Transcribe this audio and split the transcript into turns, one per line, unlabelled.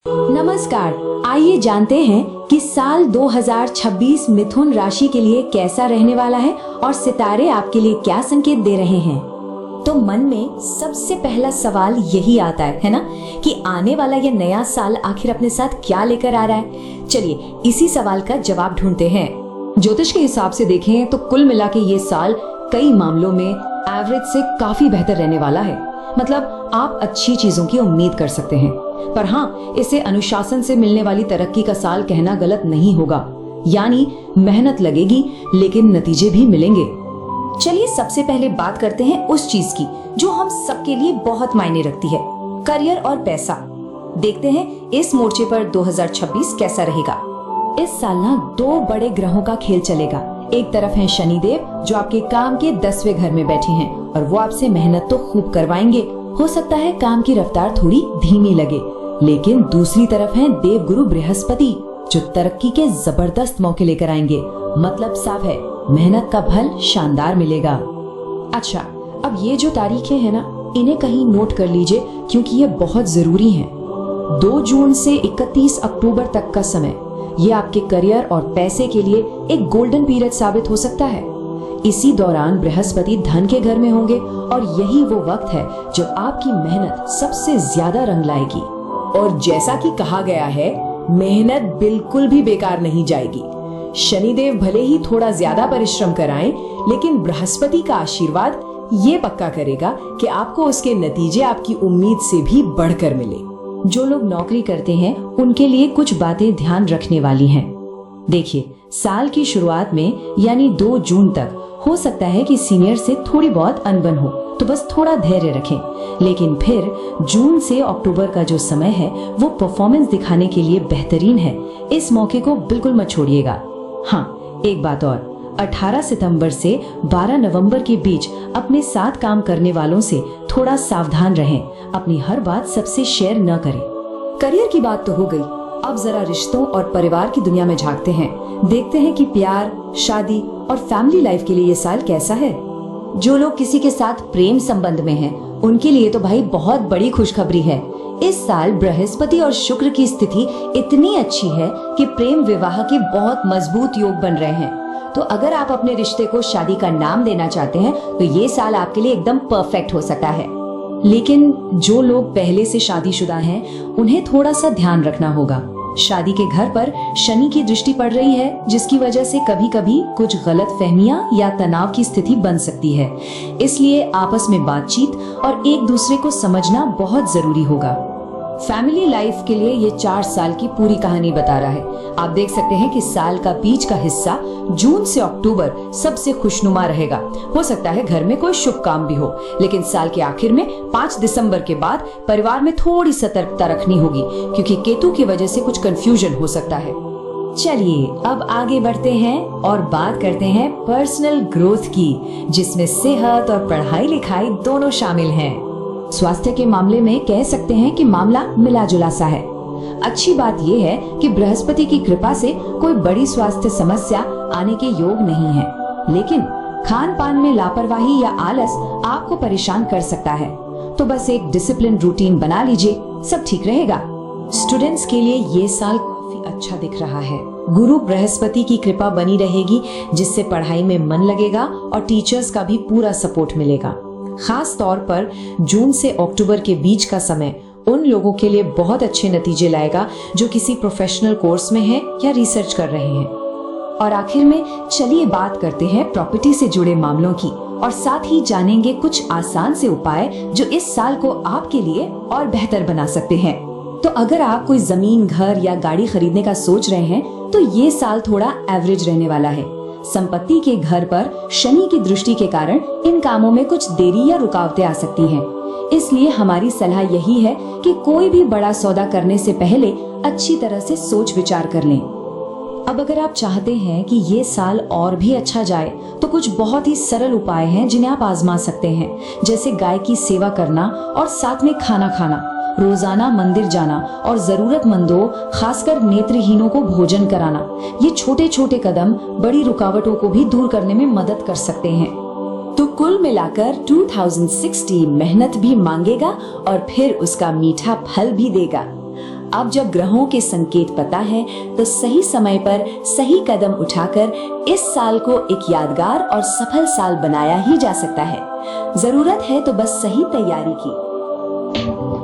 नमस्कार, आइए जानते हैं कि साल 2026 मिथुन राशि के लिए कैसा रहने वाला है और सितारे आपके लिए क्या संकेत दे रहे हैं। तो मन में सबसे पहला सवाल यही आता है ना, कि आने वाला ये नया साल आखिर अपने साथ क्या लेकर आ रहा है। चलिए इसी सवाल का जवाब ढूंढते हैं।
ज्योतिष के हिसाब से देखें तो कुल मिला के ये साल कई मामलों में एवरेज से काफी बेहतर रहने वाला है। मतलब आप अच्छी चीजों की उम्मीद कर सकते हैं, पर हाँ, इसे अनुशासन से मिलने वाली तरक्की का साल कहना गलत नहीं होगा। यानी मेहनत लगेगी लेकिन नतीजे भी मिलेंगे।
चलिए सबसे पहले बात करते हैं उस चीज की जो हम सबके लिए बहुत मायने रखती है, करियर और पैसा। देखते हैं इस मोर्चे पर 2026 कैसा रहेगा। इस साल ना दो बड़े ग्रहों का खेल चलेगा। एक तरफ हैं शनिदेव जो आपके काम के 10वें घर में बैठे हैं और वो आपसे मेहनत तो खूब करवाएंगे। हो सकता है काम की रफ्तार थोड़ी धीमी लगे, लेकिन दूसरी तरफ हैं देवगुरु बृहस्पति जो तरक्की के जबरदस्त मौके लेकर आएंगे। मतलब साफ है, मेहनत का फल शानदार मिलेगा। अच्छा, अब ये जो तारीखें हैं ना, इन्हें कहीं नोट कर लीजिए क्योंकि ये बहुत जरूरी हैं। 2 जून से 31 अक्टूबर तक का समय ये आपके करियर और पैसे के लिए एक गोल्डन पीरियड साबित हो सकता है। इसी दौरान बृहस्पति धन के घर में होंगे और यही वो वक्त है जब आपकी मेहनत सबसे ज्यादा रंग लाएगी।
और जैसा कि कहा गया है, मेहनत बिल्कुल भी बेकार नहीं जाएगी। शनिदेव भले ही थोड़ा ज्यादा परिश्रम कराएं, लेकिन बृहस्पति का आशीर्वाद ये पक्का करेगा कि आपको उसके नतीजे आपकी उम्मीद से भी बढ़कर मिले।
जो लोग नौकरी करते हैं उनके लिए कुछ बातें ध्यान रखने वाली हैं। देखिए, साल की शुरुआत में यानी 2 जून तक हो सकता है कि सीनियर से थोड़ी बहुत अनबन हो, तो बस थोड़ा धैर्य रखें। लेकिन फिर जून से अक्टूबर का जो समय है वो परफॉर्मेंस दिखाने के लिए बेहतरीन है। इस मौके को बिल्कुल मत छोड़िएगा। हाँ, एक बात और, 18 सितंबर से 12 नवंबर के बीच अपने साथ काम करने वालों से थोड़ा सावधान रहें। अपनी हर बात सबसे शेयर न करें। करियर की बात तो हो गई, अब जरा रिश्तों और परिवार की दुनिया में झांकते हैं। देखते हैं कि प्यार, शादी और फैमिली लाइफ के लिए ये साल कैसा है। जो लोग किसी के साथ प्रेम संबंध में हैं, उनके लिए तो भाई बहुत बड़ी खुशखबरी है। इस साल बृहस्पति और शुक्र की स्थिति इतनी अच्छी है कि प्रेम विवाह के बहुत मजबूत योग बन रहे हैं। तो अगर आप अपने रिश्ते को शादी का नाम देना चाहते हैं तो ये साल आपके लिए एकदम परफेक्ट हो सकता है। लेकिन जो लोग पहले से शादीशुदा हैं, उन्हें थोड़ा सा ध्यान रखना होगा। शादी के घर पर शनि की दृष्टि पड़ रही है, जिसकी वजह से कभी कभी कुछ गलत फहमियां या तनाव की स्थिति बन सकती है। इसलिए आपस में बातचीत और एक दूसरे को समझना बहुत जरूरी होगा। फैमिली लाइफ के लिए ये 4 साल की पूरी कहानी बता रहा है। आप देख सकते हैं कि साल का बीच का हिस्सा जून से अक्टूबर सबसे खुशनुमा रहेगा। हो सकता है घर में कोई शुभ काम भी हो, लेकिन साल के आखिर में 5 दिसंबर के बाद परिवार में थोड़ी सतर्कता रखनी होगी, क्योंकि केतु की वजह से कुछ कंफ्यूजन हो सकता है। चलिए अब आगे बढ़ते हैं और बात करते हैं पर्सनल ग्रोथ की, जिसमें सेहत और पढ़ाई लिखाई दोनों शामिल हैं। स्वास्थ्य के मामले में कह सकते हैं कि मामला मिला जुला सा है। अच्छी बात यह है कि बृहस्पति की कृपा से कोई बड़ी स्वास्थ्य समस्या आने के योग नहीं है, लेकिन खान पान में लापरवाही या आलस आपको परेशान कर सकता है। तो बस एक डिसिप्लिन रूटीन बना लीजिए, सब ठीक रहेगा। स्टूडेंट्स के लिए ये साल काफी अच्छा दिख रहा है। गुरु बृहस्पति की कृपा बनी रहेगी, जिससे पढ़ाई में मन लगेगा और टीचर्स का भी पूरा सपोर्ट मिलेगा। खास तौर पर जून से अक्टूबर के बीच का समय उन लोगों के लिए बहुत अच्छे नतीजे लाएगा जो किसी प्रोफेशनल कोर्स में हैं या रिसर्च कर रहे हैं। और आखिर में चलिए बात करते हैं प्रॉपर्टी से जुड़े मामलों की, और साथ ही जानेंगे कुछ आसान से उपाय जो इस साल को आपके लिए और बेहतर बना सकते हैं। तो अगर आप कोई जमीन, घर या गाड़ी खरीदने का सोच रहे हैं तो ये साल थोड़ा एवरेज रहने वाला है। संपत्ति के घर पर शनि की दृष्टि के कारण इन कामों में कुछ देरी या रुकावटें आ सकती हैं। इसलिए हमारी सलाह यही है कि कोई भी बड़ा सौदा करने से पहले अच्छी तरह से सोच विचार कर लें। अब अगर आप चाहते हैं कि ये साल और भी अच्छा जाए तो कुछ बहुत ही सरल उपाय हैं जिन्हें आप आजमा सकते हैं, जैसे गाय की सेवा करना और साथ में खाना खाना, रोजाना मंदिर जाना और जरूरतमंदों खासकर नेत्रहीनों को भोजन कराना। ये छोटे छोटे कदम बड़ी रुकावटों को भी दूर करने में मदद कर सकते हैं। तो कुल मिलाकर 2060 मेहनत भी मांगेगा और फिर उसका मीठा फल भी देगा। अब जब ग्रहों के संकेत पता है तो सही समय पर सही कदम उठाकर इस साल को एक यादगार और सफल साल बनाया ही जा सकता है। जरूरत है तो बस सही तैयारी की।